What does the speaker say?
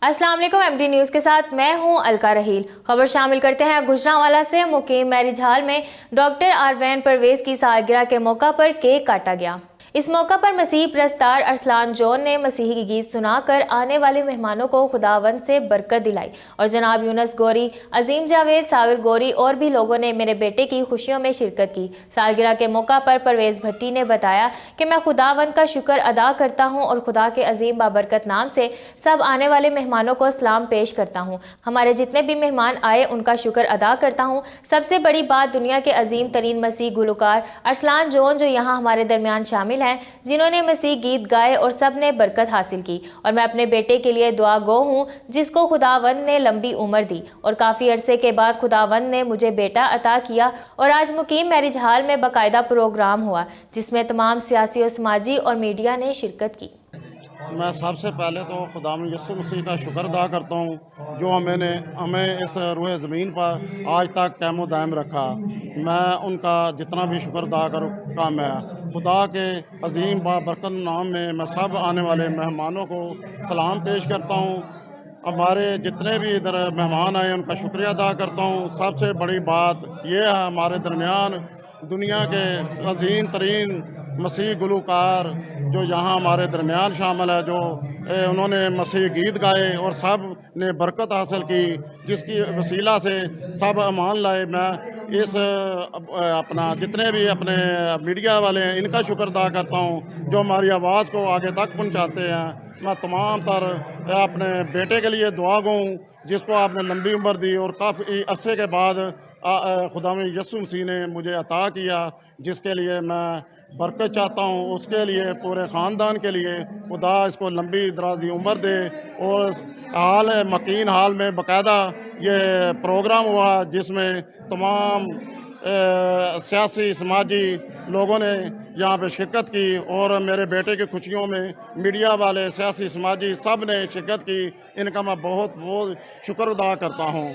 अस्सलाम वालेकुम। MD news के साथ मैं हूं अलका रहील। खबर शामिल करते हैं गुजरांवाला से। मुकीम मैरिज हॉल में डॉक्टर आरवैन परवेज की सालगिरह के मौका पर केक काटा गया। इस मौका पर मसीह प्रस्तार अरसलान जॉन ने मसीही की गीत सुनाकर आने वाले मेहमानों को खुदावंद से बरकत दिलाई और जनाब यूनुस गौरी, अजीम जावेद, सागर गौरी और भी लोगों ने मेरे बेटे की खुशियों में शिरकत की। सालगिरह के मौका पर परवेज भट्टी ने बताया कि मैं खुदावंद का शुक्र अदा करता हूँ और खुदा के अजीम बाबरकत नाम से सब आने वाले मेहमानों को सलाम पेश करता हूँ। हमारे जितने भी मेहमान आए उनका शुक्र अदा करता हूँ। सबसे बड़ी बात, दुनिया के अजीम तरीन मसीह गुलकार अरसलान जॉन जो यहाँ हमारे दरमियान शामिल हैं, जिन्होंने मसीह गीत गाए और सब ने बरकत हासिल की। और मैं अपने बेटे के लिए दुआ गो हूँ जिसको खुदावंद ने लंबी उम्र दी और काफ़ी अरसे के बाद खुदावंद ने मुझे बेटा अता किया। और आज मुकीम मैरिज हॉल में बाकायदा प्रोग्राम हुआ जिसमें तमाम सियासी और समाजी और मीडिया ने शिरकत की। मैं सबसे पहले तो खुदावंद यीशु मसीह का शुक्र अदा करता हूँ जो हमें इस रूह ज़मीन पर आज तक क़याम दायम रखा। मैं उनका जितना भी शुक्र अदा करूँ कम है। खुदा के अजीम बाबरकत नाम में मैं सब आने वाले मेहमानों को सलाम पेश करता हूँ। हमारे जितने भी इधर मेहमान आए उनका शुक्रिया अदा करता हूँ। सबसे बड़ी बात यह है, हमारे दरमियान दुनिया के अजीम तरीन मसीह गुलकार जो यहाँ हमारे दरमियान शामिल है, जो उन्होंने मसीह गीत गाए और सब ने बरकत हासिल की, जिसकी वसीला से सब अमान लाए। मैं इस अपना जितने भी अपने मीडिया वाले हैं इनका शुक्र अदा करता हूँ जो हमारी आवाज़ को आगे तक पहुँचाते हैं। मैं तमाम तर अपने बेटे के लिए दुआ गो हूँ जिसको आपने लंबी उम्र दी और काफ़ी अरसे के बाद खुदावंद यीशु मसीह ने मुझे अता किया, जिसके लिए मैं बरकत चाहता हूँ। उसके लिए पूरे ख़ानदान के लिए खुदा इसको लंबी दराज़ी उम्र दे। और मकीन हाल में बाकायदा ये प्रोग्राम हुआ जिसमें तमाम सियासी समाजी लोगों ने यहाँ पे शिरकत की और मेरे बेटे की खुशियों में मीडिया वाले, सियासी समाजी सब ने शिरकत की। इनका मैं बहुत बहुत शुक्र अदा करता हूँ।